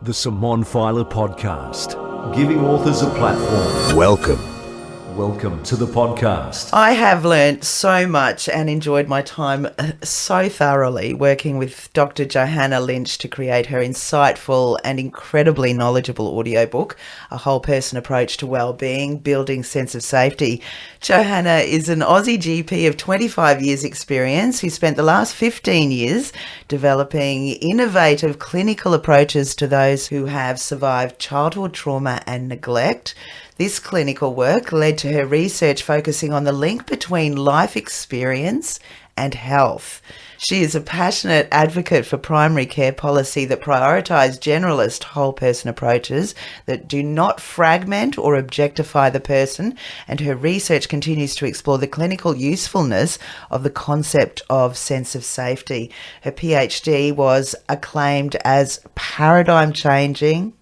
The Simone Feiler Podcast, giving authors a platform. Welcome to the podcast. I have learnt so much and enjoyed my time so thoroughly working with Dr. Johanna Lynch to create her insightful and incredibly knowledgeable audiobook, A Whole Person Approach to Wellbeing, Building Sense of Safety. Johanna is an Aussie GP of 25 years experience who spent the last 15 years developing innovative clinical approaches to those who have survived childhood trauma and neglect. This clinical work led to her research focusing on the link between life experience and health. She is a passionate advocate for primary care policy that prioritise generalist whole person approaches that do not fragment or objectify the person, and her research continues to explore the clinical usefulness of the concept of sense of safety. Her PhD was acclaimed as paradigm changing,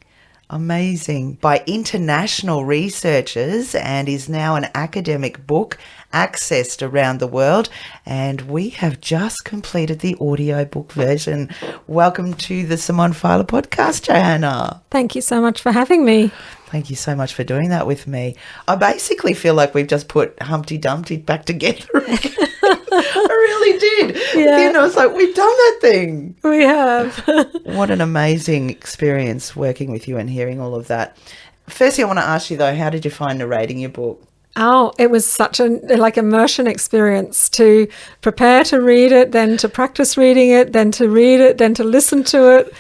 amazing, by international researchers, and is now an academic book accessed around the world, and we have just completed the audiobook version. Welcome to the Simone Feiler Podcast, Johanna. Thank you so much for having me. Thank you so much for doing that with me. I basically feel like we've just put Humpty Dumpty back together again. I really did. Yeah. You know, it's like, we've done that thing. We have. What an amazing experience working with you and hearing all of that. Firstly, I want to ask you, though, how did you find narrating your book? Oh, it was such a immersion experience to prepare to read it, then to practice reading it, then to read it, then to listen to it.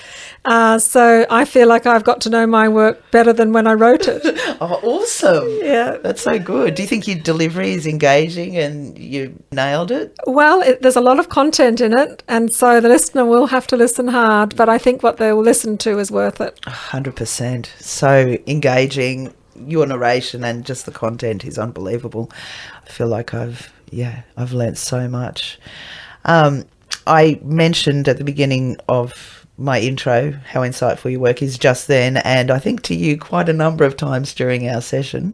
So I feel like I've got to know my work better than when I wrote it. Oh, awesome. Yeah. That's so good. Do you think your delivery is engaging and you nailed it? Well, there's a lot of content in it, and so the listener will have to listen hard, but I think what they'll listen to is worth it. 100%. So engaging. Your narration and just the content is unbelievable. I feel like I've learnt so much. I mentioned at the beginning of my intro how insightful your work is just then, and I think to you quite a number of times during our session.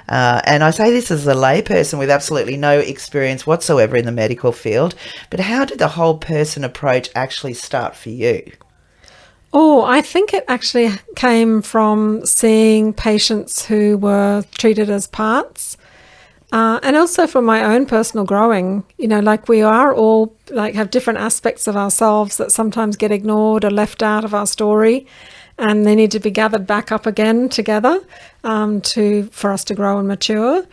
And I say this as a layperson with absolutely no experience whatsoever in the medical field, but how did the whole person approach actually start for you? Oh, I think it actually came from seeing patients who were treated as parts, and also from my own personal growing. You know, like we are all have different aspects of ourselves that sometimes get ignored or left out of our story, and they need to be gathered back up again together for us to grow and mature.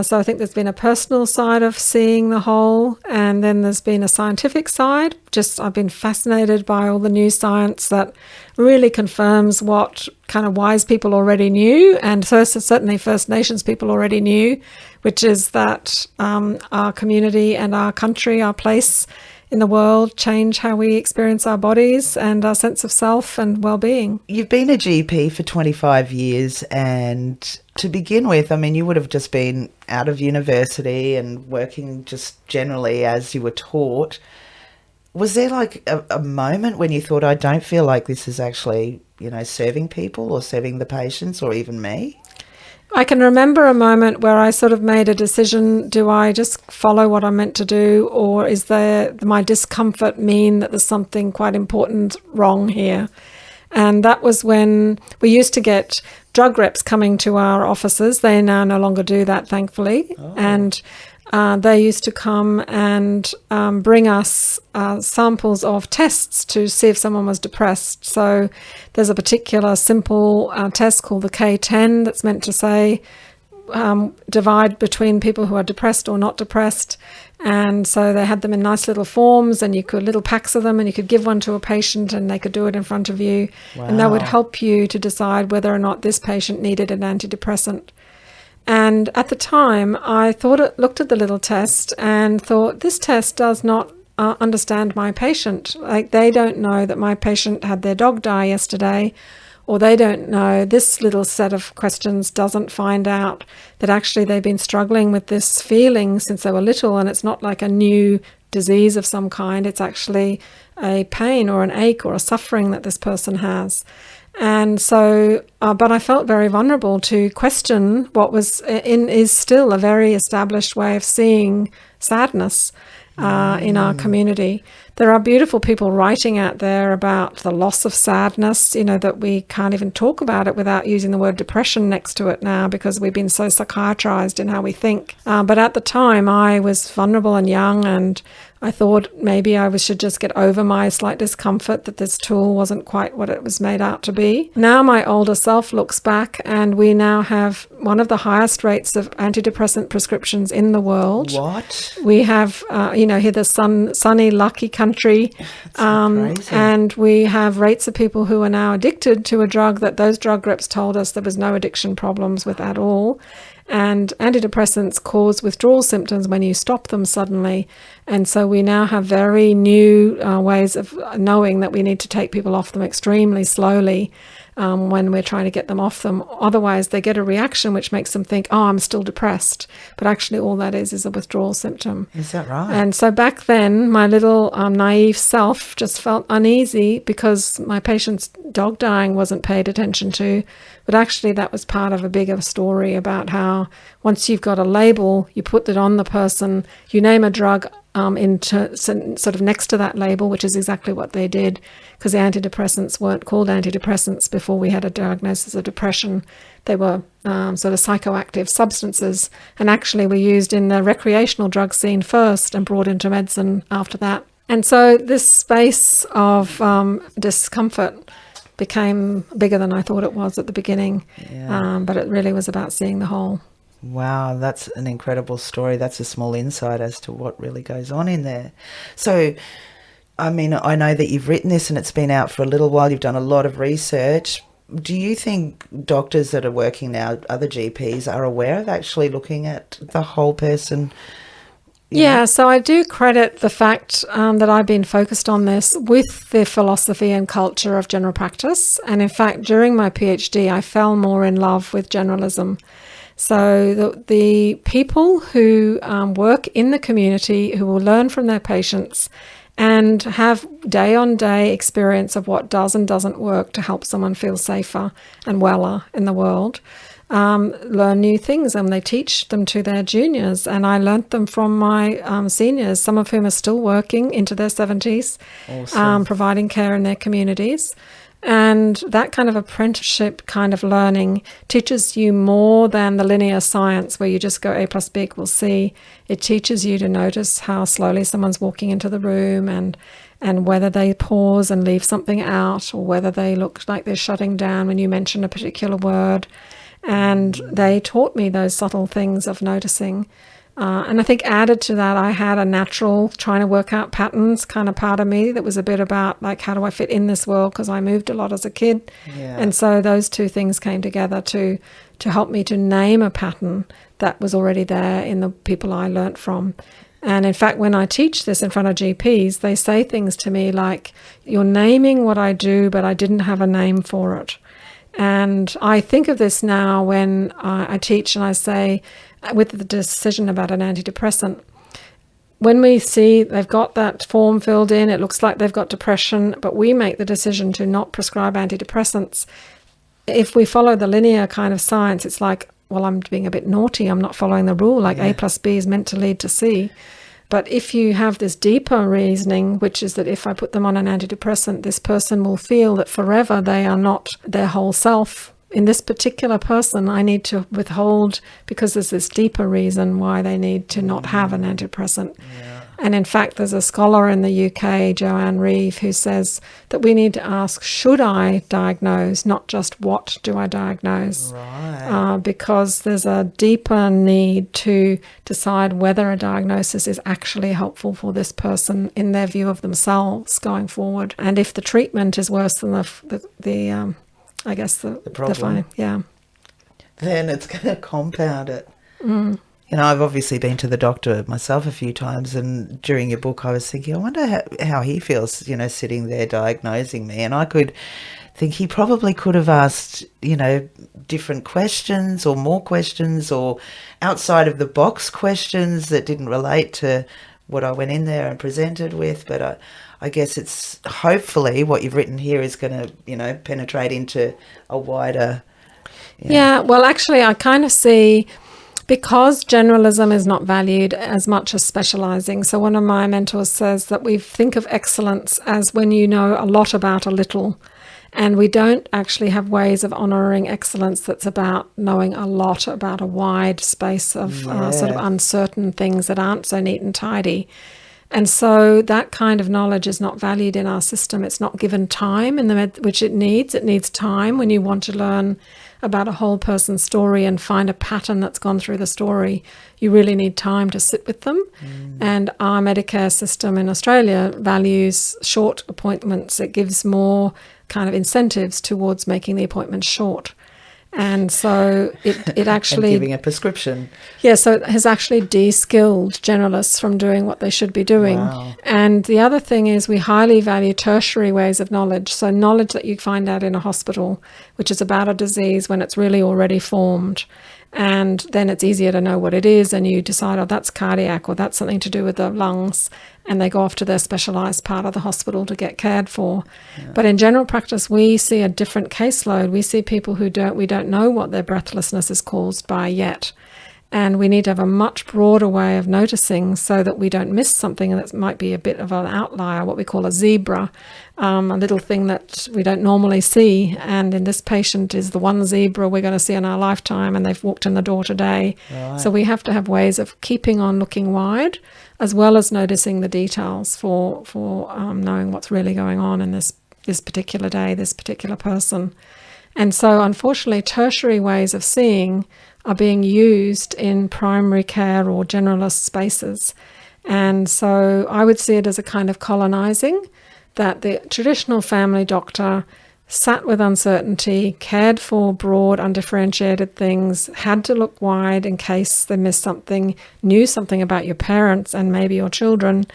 So I think there's been a personal side of seeing the whole, and then there's been a scientific side. I've been fascinated by all the new science that really confirms what kind of wise people already knew, and certainly First Nations people already knew, which is that our community and our country, our place in the world, change how we experience our bodies and our sense of self and well-being. You've been a GP for 25 years, and to begin with, I mean, you would have just been out of university and working just generally as you were taught. Was there like a moment when you thought, I don't feel like this is actually, serving people or serving the patients or even me? I can remember a moment where I sort of made a decision. Do I just follow what I'm meant to do, or is my discomfort mean that there's something quite important wrong here? And that was when we used to get drug reps coming to our offices. They now no longer do that, thankfully. Oh. And they used to come and bring us samples of tests to see if someone was depressed. So there's a particular simple test called the K10 that's meant to say divide between people who are depressed or not depressed. And so they had them in nice little forms, and you could little packs of them, and you could give one to a patient and they could do it in front of you. Wow. And that would help you to decide whether or not this patient needed an antidepressant. And at the time, I looked at the little test and thought, this test does not understand my patient. Like, they don't know that my patient had their dog die yesterday, or they don't know, this little set of questions doesn't find out that actually they've been struggling with this feeling since they were little, and it's not like a new disease of some kind. It's actually a pain or an ache or a suffering that this person has. And so, but I felt very vulnerable to question what is still a very established way of seeing sadness in our community. there are beautiful people writing out there about the loss of sadness, that we can't even talk about it without using the word depression next to it now because we've been so psychiatrized in how we think. But at the time, I was vulnerable and young, and I thought maybe I should just get over my slight discomfort that this tool wasn't quite what it was made out to be. Now my older self looks back, and we now have one of the highest rates of antidepressant prescriptions in the world. What? We have, here the sunny, lucky country, and we have rates of people who are now addicted to a drug that those drug reps told us there was no addiction problems with at all. And antidepressants cause withdrawal symptoms when you stop them suddenly. And so we now have very new ways of knowing that we need to take people off them extremely slowly when we're trying to get them off them. Otherwise, they get a reaction which makes them think, oh, I'm still depressed. But actually all that is a withdrawal symptom. Is that right? And so back then, my little naive self just felt uneasy because my patient's dog dying wasn't paid attention to. But actually that was part of a bigger story about how once you've got a label, you put it on the person, you name a drug into sort of next to that label, which is exactly what they did, because the antidepressants weren't called antidepressants before we had a diagnosis of depression. They were sort of psychoactive substances, and actually were used in the recreational drug scene first and brought into medicine after that. And so this space of discomfort became bigger than I thought it was at the beginning, but it really was about seeing the whole. Wow, that's an incredible story. That's a small insight as to what really goes on in there. So, I mean, I know that you've written this and it's been out for a little while. You've done a lot of research. Do you think doctors that are working now, other GPs, are aware of actually looking at the whole person? Yeah, so I do credit the fact that I've been focused on this with the philosophy and culture of general practice. And in fact, during my PhD, I fell more in love with generalism. So the people who work in the community, who will learn from their patients and have day-on-day experience of what does and doesn't work to help someone feel safer and weller in the world, learn new things, and they teach them to their juniors. And I learnt them from my seniors, some of whom are still working into their 70s, Awesome. providing care in their communities. And that kind of apprenticeship kind of learning teaches you more than the linear science where you just go A plus B equals C. It teaches you to notice how slowly someone's walking into the room and whether they pause and leave something out, or whether they look like they're shutting down when you mention a particular word. And they taught me those subtle things of noticing. And I think added to that, I had a natural trying to work out patterns kind of part of me that was a bit about like, how do I fit in this world? Because I moved a lot as a kid. Yeah. And so those two things came together to help me to name a pattern that was already there in the people I learnt from. And in fact, when I teach this in front of GPs, they say things to me like, you're naming what I do, but I didn't have a name for it. And I think of this now when I teach and I say, with the decision about an antidepressant, when we see they've got that form filled in, it looks like they've got depression, but we make the decision to not prescribe antidepressants. If we follow the linear kind of science, it's like, well, I'm being a bit naughty. I'm not following the rule. Like A plus B is meant to lead to C. But if you have this deeper reasoning, which is that if I put them on an antidepressant, this person will feel that forever they are not their whole self. In this particular person, I need to withhold because there's this deeper reason why they need to not have an antidepressant. Yeah. And in fact, there's a scholar in the UK, Joanne Reeve, who says that we need to ask, should I diagnose, not just what do I diagnose? Right. Because there's a deeper need to decide whether a diagnosis is actually helpful for this person in their view of themselves going forward. And if the treatment is worse than the problem. Then it's going to compound it. You know, I've obviously been to the doctor myself a few times, and during your book I was thinking, I wonder how he feels, you know, sitting there diagnosing me. And I could think he probably could have asked, you know, different questions or more questions or outside of the box questions that didn't relate to what I went in there and presented with. But I guess it's hopefully what you've written here is going to, you know, penetrate into a wider... Yeah, well, actually, I kind of see... Because generalism is not valued as much as specializing. So one of my mentors says that we think of excellence as when you know a lot about a little, and we don't actually have ways of honoring excellence that's about knowing a lot about a wide space of sort of uncertain things that aren't so neat and tidy. And so that kind of knowledge is not valued in our system. It's not given time which it needs. It needs time when you want to learn about a whole person's story and find a pattern that's gone through the story. You really need time to sit with them. And our Medicare system in Australia values short appointments. It gives more kind of incentives towards making the appointment short. And so it actually... and giving a prescription. Yeah, so it has actually de-skilled generalists from doing what they should be doing. Wow. And the other thing is we highly value tertiary ways of knowledge. So knowledge that you find out in a hospital, which is about a disease when it's really already formed. And then it's easier to know what it is, and you decide, oh, that's cardiac, or that's something to do with the lungs, and they go off to their specialised part of the hospital to get cared for. Yeah. But in general practice, we see a different caseload. We see people we don't know what their breathlessness is caused by yet. And we need to have a much broader way of noticing so that we don't miss something that might be a bit of an outlier, what we call a zebra, a little thing that we don't normally see. And in this patient is the one zebra we're going to see in our lifetime, and they've walked in the door today. Right. So we have to have ways of keeping on looking wide, as well as noticing the details for knowing what's really going on in this particular day, this particular person. And so unfortunately, tertiary ways of seeing are being used in primary care or generalist spaces. And so I would see it as a kind of colonizing, that the traditional family doctor sat with uncertainty, cared for broad, undifferentiated things, had to look wide in case they missed something, knew something about your parents and maybe your children,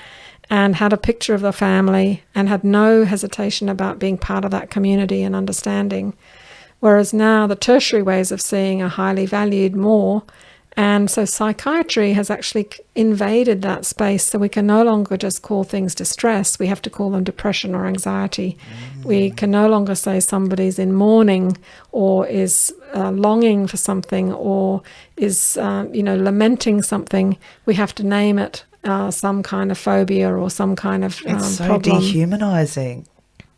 and had a picture of the family and had no hesitation about being part of that community and understanding. Whereas now the tertiary ways of seeing are highly valued more. And so psychiatry has actually invaded that space, so we can no longer just call things distress. We have to call them depression or anxiety. We can no longer say somebody's in mourning or is longing for something or is lamenting something. We have to name it some kind of phobia or some kind of it's so problem. dehumanizing.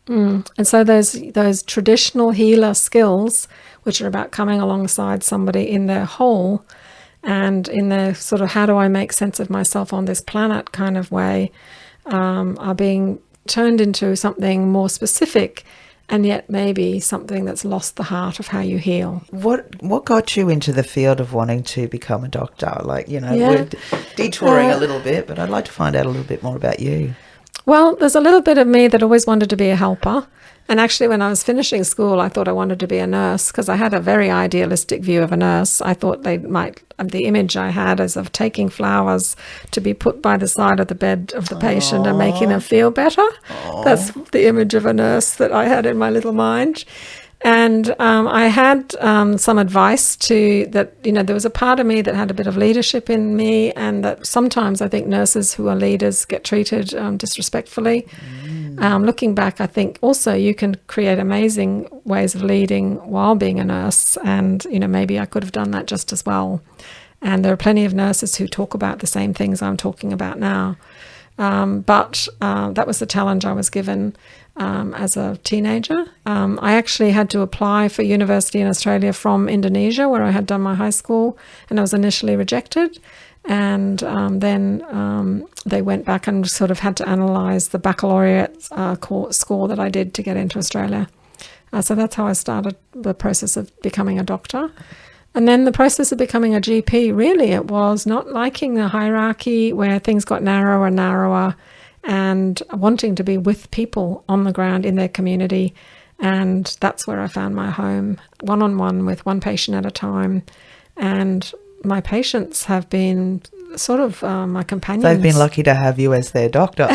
And so those traditional healer skills, which are about coming alongside somebody in their whole and in their sort of how do I make sense of myself on this planet kind of way, are being turned into something more specific, and yet maybe something that's lost the heart of how you heal. What got you into the field of wanting to become a doctor? We're detouring a little bit, but I'd like to find out a little bit more about you. Well, there's a little bit of me that always wanted to be a helper. And actually, when I was finishing school, I thought I wanted to be a nurse because I had a very idealistic view of a nurse. I thought the image I had is of taking flowers to be put by the side of the bed of the patient and making them feel better. That's the image of a nurse that I had in my little mind. And I had some advice there was a part of me that had a bit of leadership in me, and that sometimes I think nurses who are leaders get treated disrespectfully. Looking back, I think also you can create amazing ways of leading while being a nurse, and maybe I could have done that just as well. And there are plenty of nurses who talk about the same things I'm talking about now. But that was the challenge I was given as a teenager. I actually had to apply for university in Australia from Indonesia, where I had done my high school, and I was initially rejected. And then they went back and sort of had to analyse the baccalaureate score that I did to get into Australia. So that's how I started the process of becoming a doctor. And then the process of becoming a GP, really, it was not liking the hierarchy where things got narrower and narrower, and wanting to be with people on the ground in their community. And that's where I found my home, one-on-one with one patient at a time. And my patients have been sort of my companions. They've been lucky to have you as their doctor.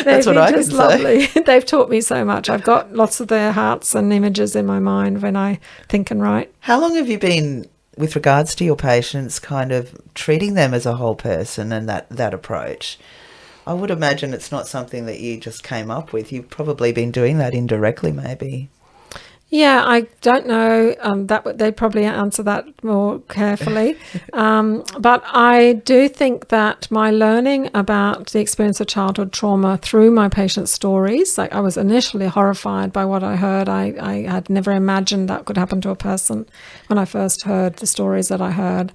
That's what I can say. Lovely. They've taught me so much. I've got lots of their hearts and images in my mind when I think and write. How long have you been, with regards to your patients, kind of treating them as a whole person and that approach? I would imagine it's not something that you just came up with. You've probably been doing that indirectly, maybe. Yeah, I don't know. They'd probably answer that more carefully. But I do think that my learning about the experience of childhood trauma through my patients' stories, like I was initially horrified by what I heard. I had never imagined that could happen to a person when I first heard the stories that I heard.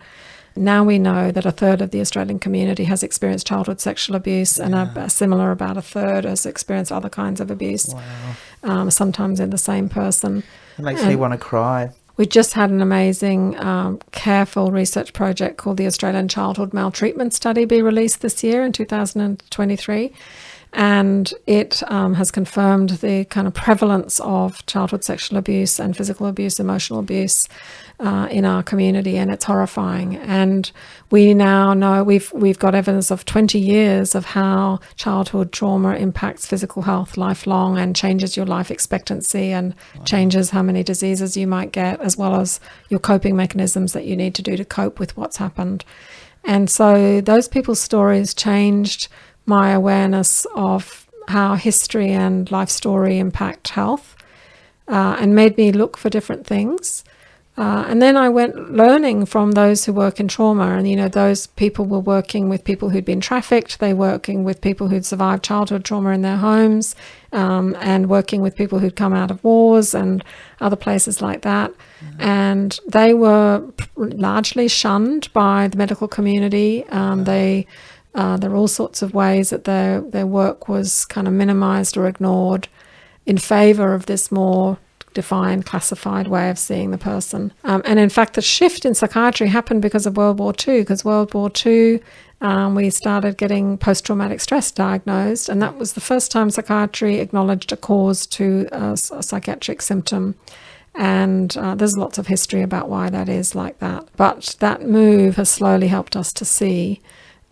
Now we know that a third of the Australian community has experienced childhood sexual abuse, and about a third has experienced other kinds of abuse. Wow. Sometimes in the same person. It makes me want to cry. We just had an amazing, careful research project called the Australian Childhood Maltreatment Study be released this year in 2023. And it has confirmed the kind of prevalence of childhood sexual abuse and physical abuse, emotional abuse in our community, and it's horrifying. And we now know we've got evidence of 20 years of how childhood trauma impacts physical health lifelong and changes your life expectancy and changes how many diseases you might get, as well as your coping mechanisms that you need to do to cope with what's happened. And so those people's stories changed my awareness of how history and life story impact health, and made me look for different things. And then I went learning from those who work in trauma, and those people were working with people who'd been trafficked, they were working with people who'd survived childhood trauma in their homes, and working with people who'd come out of wars and other places like that. And they were largely shunned by the medical community. There were all sorts of ways that their work was kind of minimized or ignored in favor of this more defined, classified way of seeing the person. And in fact, the shift in psychiatry happened because of World War II, because World War II, we started getting post-traumatic stress diagnosed, and that was the first time psychiatry acknowledged a cause to a psychiatric symptom. And there's lots of history about why that is like that. But that move has slowly helped us to see.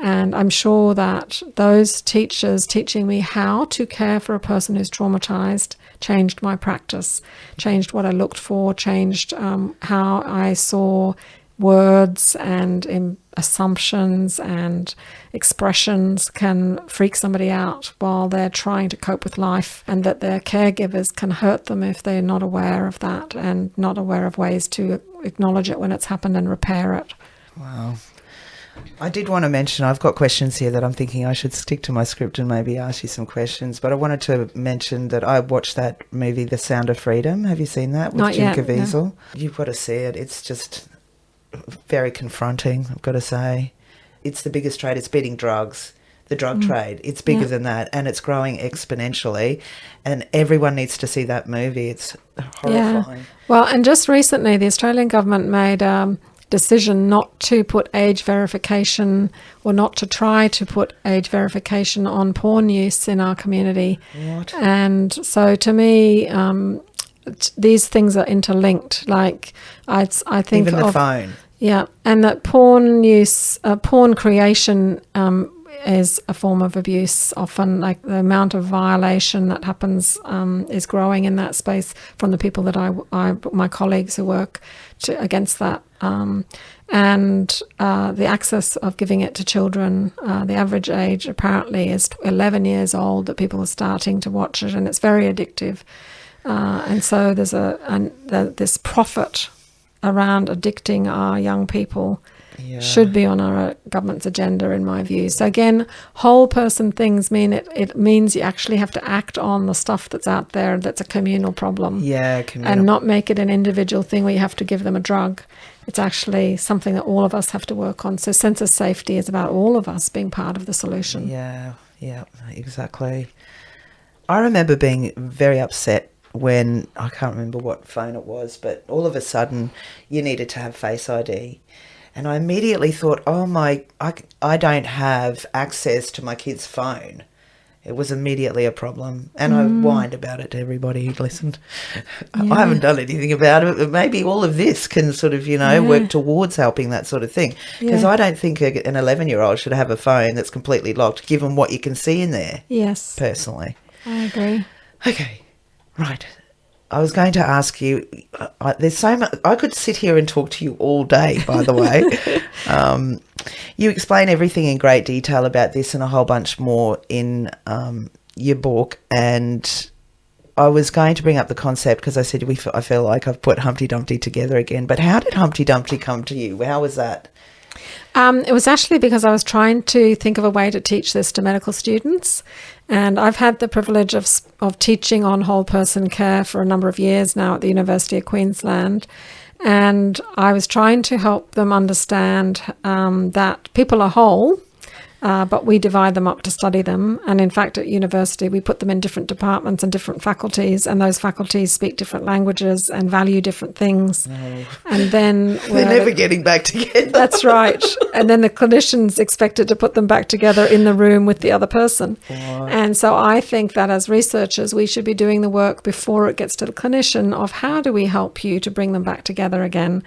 And I'm sure that those teachers teaching me how to care for a person who's traumatized changed my practice, changed what I looked for, changed how I saw words and assumptions and expressions can freak somebody out while they're trying to cope with life, and that their caregivers can hurt them if they're not aware of that and not aware of ways to acknowledge it when it's happened and repair it. Wow. I did want to mention, I've got questions here that I'm thinking I should stick to my script and maybe ask you some questions, but I wanted to mention that I watched that movie, The Sound of Freedom. Have you seen that with Not Jim yet, Caviezel? no. You've got to see it. It's just very confronting, I've got to say. It's the biggest trade. It's beating drugs, the drug trade. It's bigger than that, and it's growing exponentially, and everyone needs to see that movie. It's horrifying. Yeah. Well, and just recently the Australian government made decision not to put age verification, or not to try to put age verification on porn use in our community. What? And so to me, these things are interlinked. Like I think even the phone. Yeah, and that porn use, porn creation is a form of abuse. Often, like the amount of violation that happens is growing in that space from the people that my colleagues who work against that. And the access of giving it to children, the average age apparently is 11 years old that people are starting to watch it, and it's very addictive. And so there's this profit around addicting our young people. Yeah. Should be on our government's agenda, in my view. So again, whole person things mean it means you actually have to act on the stuff that's out there that's a communal problem. Yeah, communal. And not make it an individual thing where you have to give them a drug. It's actually something that all of us have to work on. So sense of safety is about all of us being part of the solution. Yeah, exactly. I remember being very upset when, I can't remember what phone it was, but all of a sudden you needed to have Face ID. And I immediately thought, I don't have access to my kid's phone. It was immediately a problem. And I whined about it to everybody who listened. Yeah. I haven't done anything about it, but maybe all of this can sort of, work towards helping that sort of thing. Because I don't think an 11-year-old should have a phone that's completely locked, given what you can see in there. Yes. Personally. I agree. Okay, right. I was going to ask you, there's so much, I could sit here and talk to you all day, by the way. You explain everything in great detail about this and a whole bunch more in your book, and I was going to bring up the concept because I said I feel like I've put Humpty Dumpty together again. But how did Humpty Dumpty come to you? How was that? It was actually because I was trying to think of a way to teach this to medical students. And I've had the privilege of teaching on whole person care for a number of years now at the University of Queensland. And I was trying to help them understand that people are whole, but we divide them up to study them. And in fact, at university, we put them in different departments and different faculties, and those faculties speak different languages and value different things. No. And then they're never getting back together. That's right. And then the clinician's expected to put them back together in the room with the other person. Right. And so I think that as researchers, we should be doing the work before it gets to the clinician of how do we help you to bring them back together again.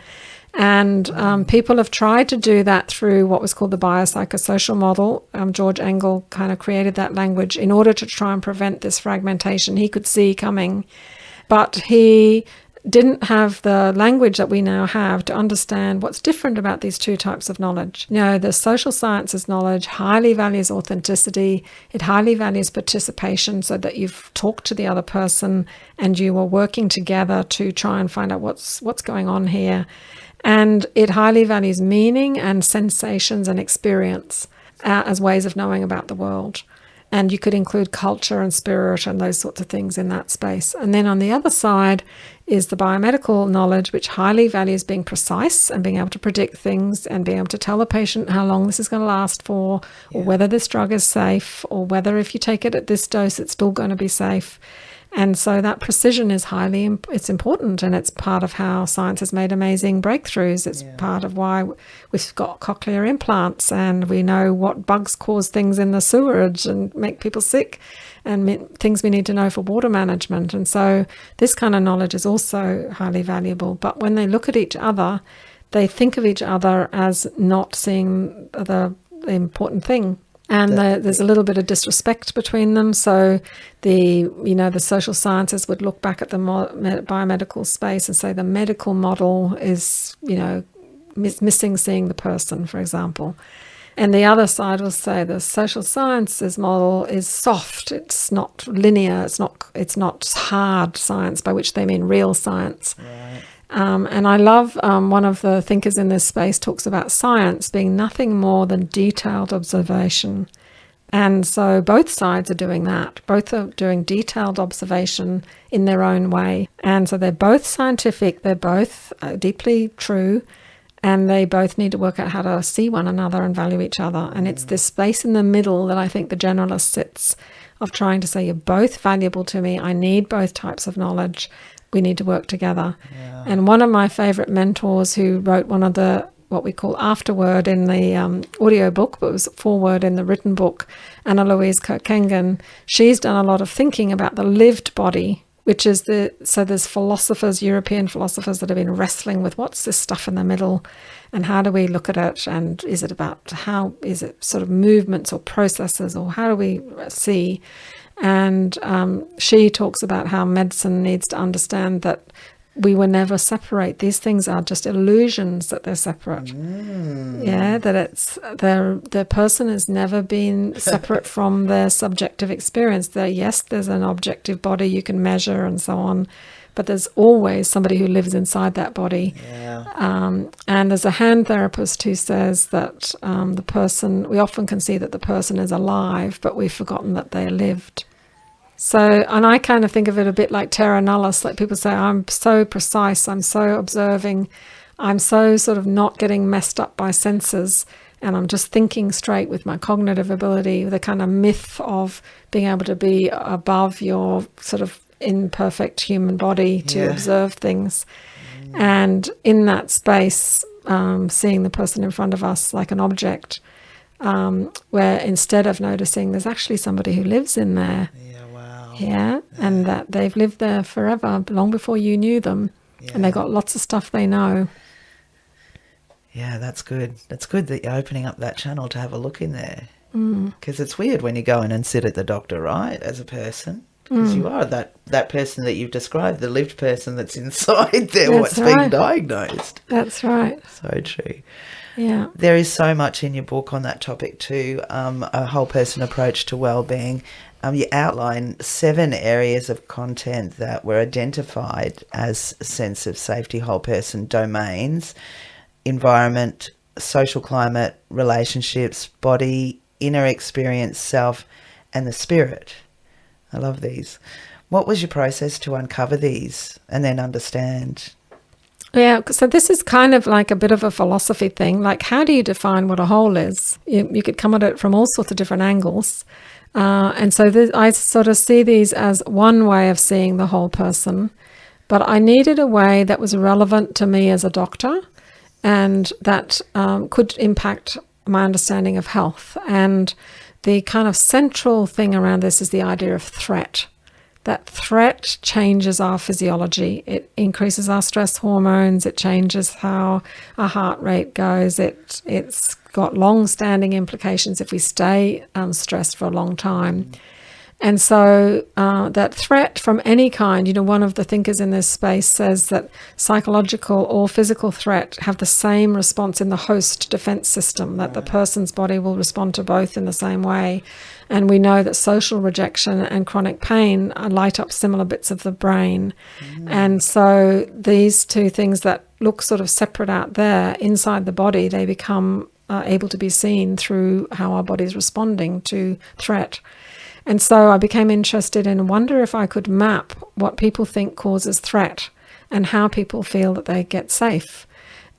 And people have tried to do that through what was called the biopsychosocial model. George Engel kind of created that language in order to try and prevent this fragmentation he could see coming. But he didn't have the language that we now have to understand what's different about these two types of knowledge. You know, the social sciences knowledge highly values authenticity. It highly values participation, so that you've talked to the other person and you are working together to try and find out what's going on here. And it highly values meaning and sensations and experience as ways of knowing about the world. And you could include culture and spirit and those sorts of things in that space. And then on the other side is the biomedical knowledge, which highly values being precise and being able to predict things and being able to tell the patient how long this is going to last for, or whether this drug is safe, or whether if you take it at this dose, it's still going to be safe. And so that precision is it's important, and it's part of how science has made amazing breakthroughs. It's part of why we've got cochlear implants, and we know what bugs cause things in the sewerage and make people sick, and things we need to know for water management. And so this kind of knowledge is also highly valuable. But when they look at each other, they think of each other as not seeing the important thing. And there's a little bit of disrespect between them. So the social sciences would look back at the biomedical space and say the medical model is, missing seeing the person, for example. And the other side will say the social sciences model is soft. It's not linear. It's not hard science, by which they mean real science. Right. And I love one of the thinkers in this space talks about science being nothing more than detailed observation. And so both sides are doing that. Both are doing detailed observation in their own way. And so they're both scientific, they're both deeply true, and they both need to work out how to see one another and value each other. And it's this space in the middle that I think the generalist sits, of trying to say, you're both valuable to me, I need both types of knowledge, we need to work together. Yeah. And one of my favorite mentors, who wrote one of the what we call afterword in the audiobook, but it was foreword in the written book, Anna Louise Kirkengen, she's done a lot of thinking about the lived body, which is so there's philosophers, European philosophers, that have been wrestling with what's this stuff in the middle and how do we look at it, and is it sort of movements or processes, or how do we see? And she talks about how medicine needs to understand that we were never separate. These things are just illusions that they're separate. Yeah, that it's the person has never been separate from their subjective experience. There's an objective body you can measure and so on, but there's always somebody who lives inside that body. Yeah. And there's a hand therapist who says that the person, we often can see that the person is alive, but we've forgotten that they lived. So, and I kind of think of it a bit like terra nullius, like people say, I'm so precise, I'm so observing, I'm so sort of not getting messed up by senses, and I'm just thinking straight with my cognitive ability, the kind of myth of being able to be above your sort of imperfect human body to observe things. And in that space, seeing the person in front of us like an object, where instead of noticing there's actually somebody who lives in there. Yeah, and that they've lived there forever, long before you knew them, and they got lots of stuff they know. Yeah, that's good. That's good that you're opening up that channel to have a look in there. Because it's weird when you go in and sit at the doctor, right, as a person, because you are that person that you've described, the lived person that's inside there, what's being diagnosed. That's right. So true. Yeah. There is so much in your book on that topic too, a whole person approach to wellbeing. You outline 7 areas of content that were identified as sense of safety, whole person domains: environment, social climate, relationships, body, inner experience, self, and the spirit. I love these. What was your process to uncover these and then understand? Yeah, so this is kind of like a bit of a philosophy thing. Like, how do you define what a whole is? You could come at it from all sorts of different angles. And so I sort of see these as one way of seeing the whole person. But I needed a way that was relevant to me as a doctor and that could impact my understanding of health. And the kind of central thing around this is the idea of threat. That threat changes our physiology. It increases our stress hormones. It changes how our heart rate goes. It's got long-standing implications if we stay stressed for a long time. And so that threat from any kind, one of the thinkers in this space says that psychological or physical threat have the same response in the host defense system, that the person's body will respond to both in the same way. And we know that social rejection and chronic pain light up similar bits of the brain. And so these two things that look sort of separate out there inside the body, they become able to be seen through how our body's responding to threat. And so I became interested in wonder if I could map what people think causes threat and how people feel that they get safe.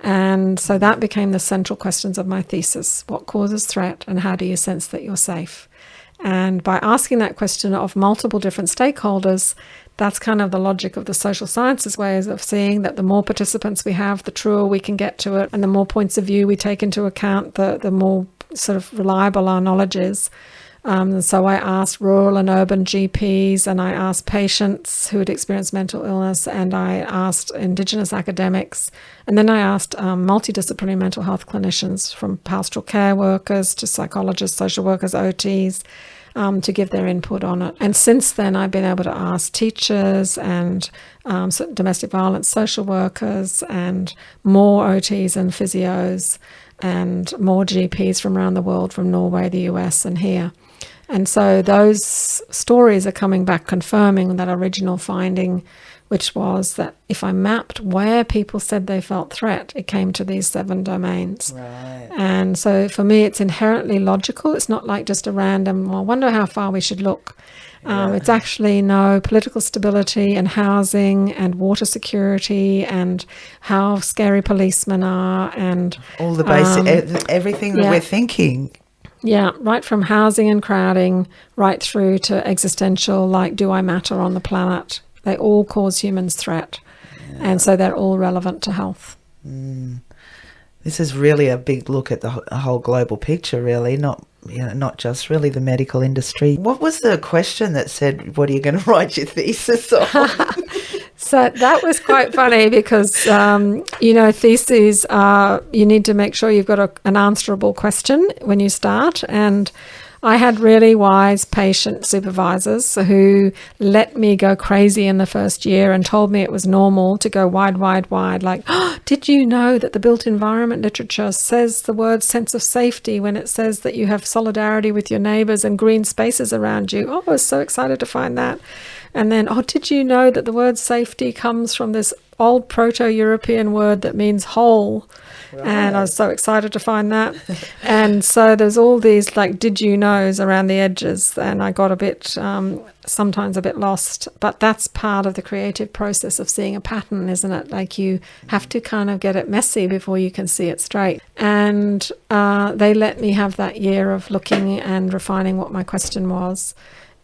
And so that became the central questions of my thesis. What causes threat and how do you sense that you're safe? And by asking that question of multiple different stakeholders, that's kind of the logic of the social sciences ways of seeing that the more participants we have, the truer we can get to it. And the more points of view we take into account, the more sort of reliable our knowledge is. So I asked rural and urban GPs, and I asked patients who had experienced mental illness, and I asked Indigenous academics, and then I asked multidisciplinary mental health clinicians, from pastoral care workers to psychologists, social workers, OTs, to give their input on it. And since then, I've been able to ask teachers and domestic violence social workers and more OTs and physios and more GPs from around the world, from Norway, the US, and here. And so those stories are coming back confirming that original finding, which was that if I mapped where people said they felt threat, it came to these 7 domains. Right. And so for me, it's inherently logical. It's not like just a random, well, I wonder how far we should look. It's actually political stability and housing and water security and how scary policemen are and all the basic, everything that we're thinking. Yeah, right from housing and crowding, right through to existential, like, do I matter on the planet? They all cause humans threat. Yeah. And so they're all relevant to health. This is really a big look at the whole global picture, really, not just really the medical industry. What was the question that said, what are you going to write your thesis on? So that was quite funny because, theses are, you need to make sure you've got an answerable question when you start. And I had really wise patient supervisors who let me go crazy in the first year and told me it was normal to go wide, like, did you know that the built environment literature says the word sense of safety when it says that you have solidarity with your neighbours and green spaces around you? Oh, I was so excited to find that. And then, did you know that the word safety comes from this old Proto-European word that means whole? Right. And I was so excited to find that. And so there's all these like did you knows around the edges, and I got a bit sometimes a bit lost. But that's part of the creative process of seeing a pattern, isn't it? Like you have to kind of get it messy before you can see it straight. And they let me have that year of looking and refining what my question was.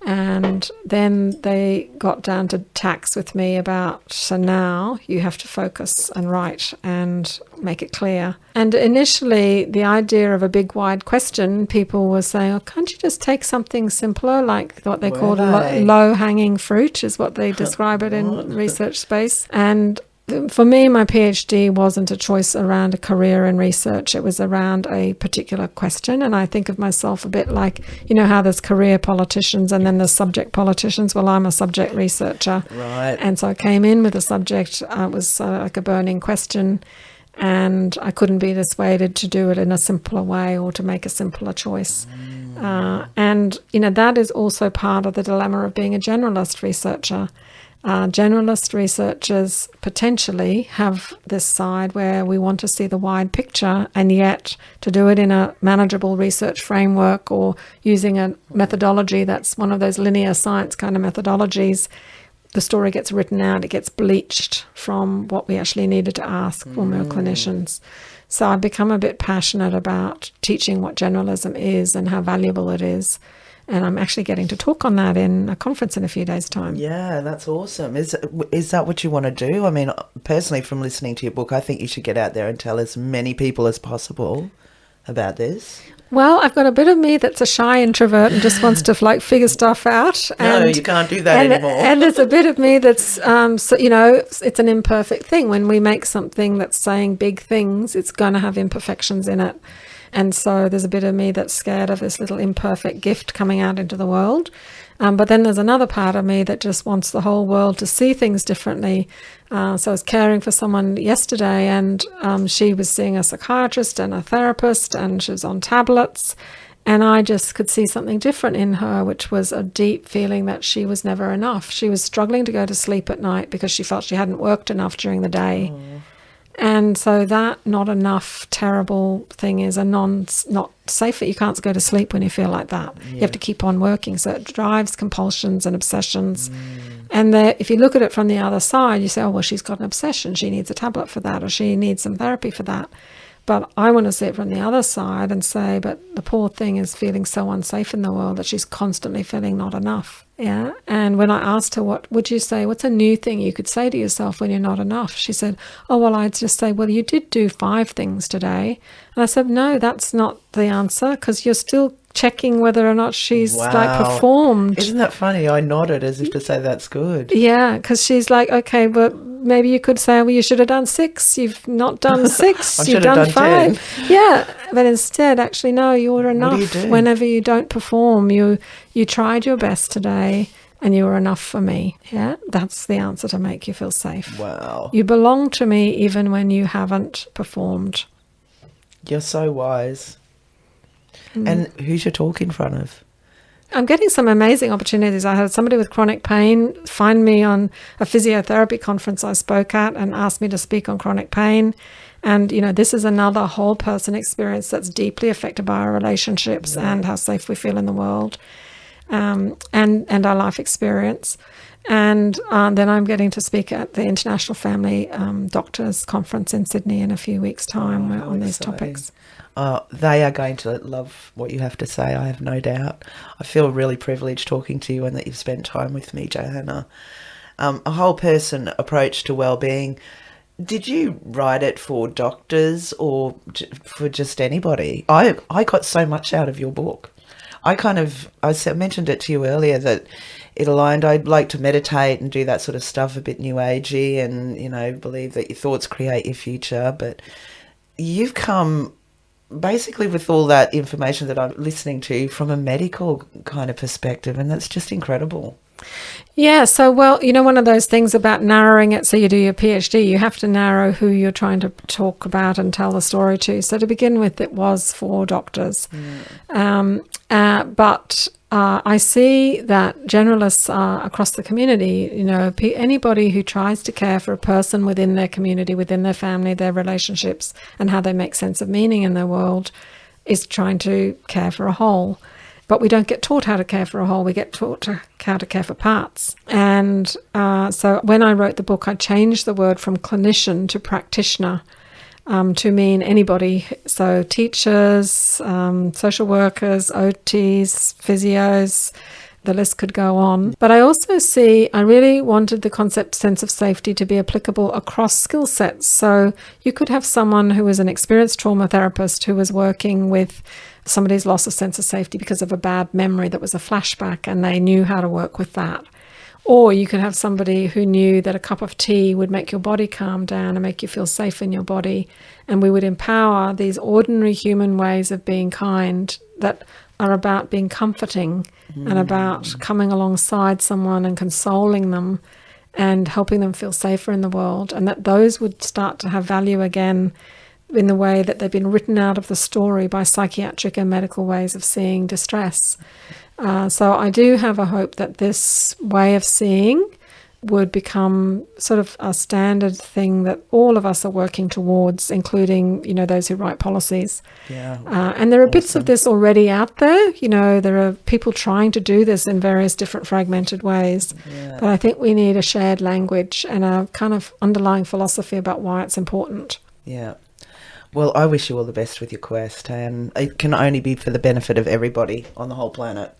And then they got down to tax with me about, so now you have to focus and write and make it clear. And initially, the idea of a big, wide question, people were saying, can't you just take something simpler, like what they call low-hanging fruit, is what they describe it in research space. And for me, my PhD wasn't a choice around a career in research. It was around a particular question. And I think of myself a bit like, how there's career politicians and then there's subject politicians. Well, I'm a subject researcher. Right. And so I came in with a subject. It was like a burning question. And I couldn't be dissuaded to do it in a simpler way or to make a simpler choice. And, that is also part of the dilemma of being a generalist researcher. Generalist researchers potentially have this side where we want to see the wide picture, and yet to do it in a manageable research framework or using a methodology that's one of those linear science kind of methodologies, the story gets written out, it gets bleached from what we actually needed to ask when we were clinicians. So I've become a bit passionate about teaching what generalism is and how valuable it is. And I'm actually getting to talk on that in a conference in a few days' time. Yeah, that's awesome. Is that what you want to do? I mean, personally, from listening to your book, I think you should get out there and tell as many people as possible about this. Well, I've got a bit of me that's a shy introvert and just wants to figure stuff out. No, you can't do that anymore. And there's a bit of me that's, it's an imperfect thing. When we make something that's saying big things, it's going to have imperfections in it. And so there's a bit of me that's scared of this little imperfect gift coming out into the world. But then there's another part of me that just wants the whole world to see things differently. So I was caring for someone yesterday, and she was seeing a psychiatrist and a therapist, and she was on tablets. And I just could see something different in her, which was a deep feeling that she was never enough. She was struggling to go to sleep at night because she felt she hadn't worked enough during the day. And so that not enough terrible thing is not safe. You can't go to sleep when you feel like that. Yeah. You have to keep on working. So it drives compulsions and obsessions. And if you look at it from the other side, you say, oh, well, she's got an obsession. She needs a tablet for that, or she needs some therapy for that. But I want to see it from the other side and say, but the poor thing is feeling so unsafe in the world that she's constantly feeling not enough. Yeah. And when I asked her, what would you say, what's a new thing you could say to yourself when you're not enough? She said, oh, well, I'd just say, well, you did do 5 things today. And I said, no, that's not the answer, because you're still checking whether or not she's performed. Isn't that funny? I nodded as if to say that's good. Yeah, because she's like, okay, but maybe you could say, well, you should have done 6. You've not done 6. You've done 5. 10. Yeah, but instead, actually, no, you're enough. What do you do? Whenever you don't perform, you tried your best today and you were enough for me. Yeah, that's the answer to make you feel safe. Wow. You belong to me even when you haven't performed. You're so wise. And who's your talk in front of? I'm getting some amazing opportunities. I had somebody with chronic pain find me on a physiotherapy conference I spoke at and asked me to speak on chronic pain. And, this is another whole person experience that's deeply affected by our relationships and how safe we feel in the world, and our life experience. And then I'm getting to speak at the International Family Doctors Conference in Sydney in a few weeks' time on these topics. They are going to love what you have to say, I have no doubt. I feel really privileged talking to you and that you've spent time with me, Johanna. A whole person approach to wellbeing. Did you write it for doctors or for just anybody? I got so much out of your book. I mentioned it to you earlier that it aligned. I'd like to meditate and do that sort of stuff, a bit new agey, and, believe that your thoughts create your future. But you've come basically with all that information that I'm listening to from a medical kind of perspective, and that's just incredible. Yeah, so, one of those things about narrowing it, so you do your PhD, you have to narrow who you're trying to talk about and tell the story to. So to begin with, it was for doctors. But I see that generalists are across the community, anybody who tries to care for a person within their community, within their family, their relationships, and how they make sense of meaning in their world is trying to care for a whole. But we don't get taught how to care for a whole. We get taught how to care for parts. And so when I wrote the book, I changed the word from clinician to practitioner to mean anybody. So teachers, social workers, OTs, physios, the list could go on. But I also I really wanted the concept sense of safety to be applicable across skill sets. So you could have someone who was an experienced trauma therapist who was working with somebody's loss of sense of safety because of a bad memory that was a flashback, and they knew how to work with that. Or you could have somebody who knew that a cup of tea would make your body calm down and make you feel safe in your body. And we would empower these ordinary human ways of being kind that are about being comforting and about coming alongside someone and consoling them and helping them feel safer in the world. And that those would start to have value again in the way that they've been written out of the story by psychiatric and medical ways of seeing distress. So I do have a hope that this way of seeing would become sort of a standard thing that all of us are working towards, including, those who write policies. Yeah. And there are bits of this already out there. There are people trying to do this in various different fragmented ways. Yeah. But I think we need a shared language and a kind of underlying philosophy about why it's important. Yeah. Well, I wish you all the best with your quest, and it can only be for the benefit of everybody on the whole planet.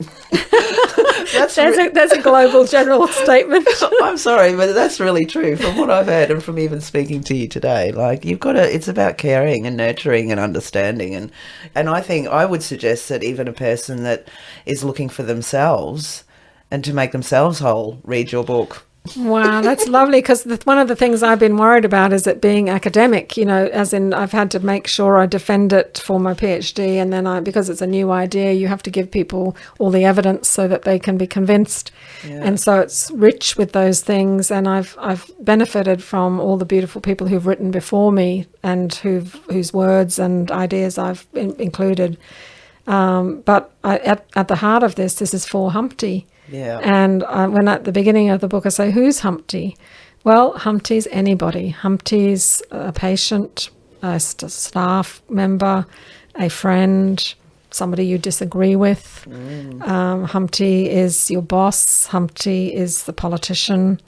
That's a global general statement. I'm sorry, but that's really true from what I've heard and from even speaking to you today. Like, it's about caring and nurturing and understanding. And I think I would suggest that even a person that is looking for themselves and to make themselves whole, read your book. Wow, that's lovely, because one of the things I've been worried about is it being academic, as in I've had to make sure I defend it for my PhD, and then because it's a new idea, you have to give people all the evidence so that they can be convinced. Yeah. And so it's rich with those things, and I've benefited from all the beautiful people who've written before me and whose words and ideas I've included. But at the heart of this is for Humpty. Yeah. And when at the beginning of the book I say, who's Humpty? Well, Humpty's anybody. Humpty's a patient, a staff member, a friend, somebody you disagree with. Humpty is your boss. Humpty is the politician.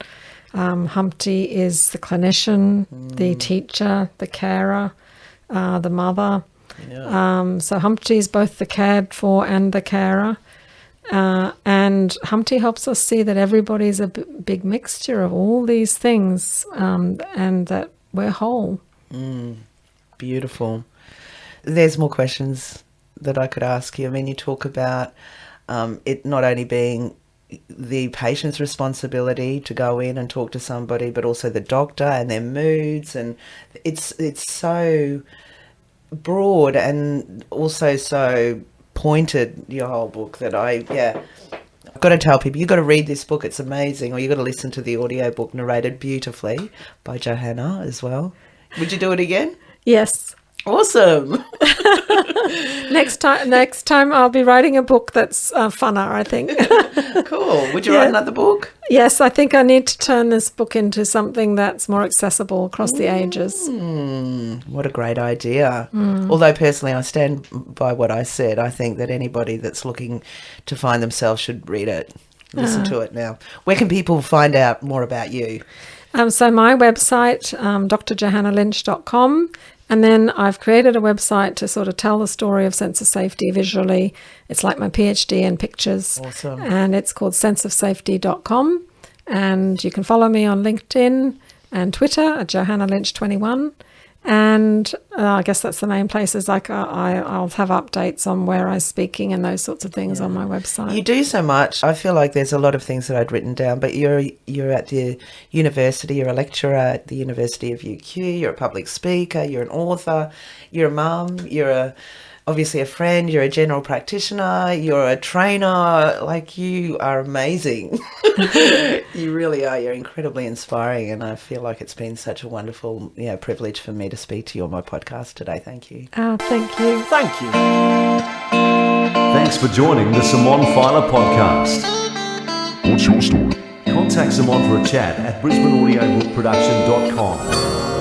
Humpty is the clinician, the teacher, the carer, the mother. Yeah. So Humpty is both the cared for and the carer. And Humpty helps us see that everybody's a big mixture of all these things, and that we're whole. Beautiful. There's more questions that I could ask you. I mean, you talk about it not only being the patient's responsibility to go in and talk to somebody, but also the doctor and their moods, and it's so broad and also so pointed, your whole book, that I've got to tell people, you've got to read this book, it's amazing, or you've got to listen to the audiobook narrated beautifully by Johanna as well. Would you do it again? Yes. Awesome. Next time I'll be writing a book that's funner, I think. Cool. Would you write another book? Yes, I think I need to turn this book into something that's more accessible across the ages. What a great idea. Although personally I stand by what I said. I think that anybody that's looking to find themselves should read it. Listen to it now. Where can people find out more about you? So my website, drjohannalynch.com. And then I've created a website to sort of tell the story of sense of safety visually. It's like my PhD in pictures. Awesome. And it's called senseofsafety.com. And you can follow me on LinkedIn and Twitter at Johanna Lynch 21. And I guess that's the main places. Like I'll have updates on where I'm speaking and those sorts of things on my website. You do so much. I feel like there's a lot of things that I'd written down, but you're at the university, you're a lecturer at the University of UQ, you're a public speaker, you're an author, you're a mum, you're obviously a friend, you're a general practitioner, you're a trainer. Like, you are amazing. You really are. You're incredibly inspiring, and I feel like it's been such a wonderful privilege for me to speak to you on my podcast today. Thank you. Oh, thank you. Thank you. Thanks for joining the Simone Feiler Podcast. What's your story? Contact Simone for a chat at brisbaneaudiobookproduction.com.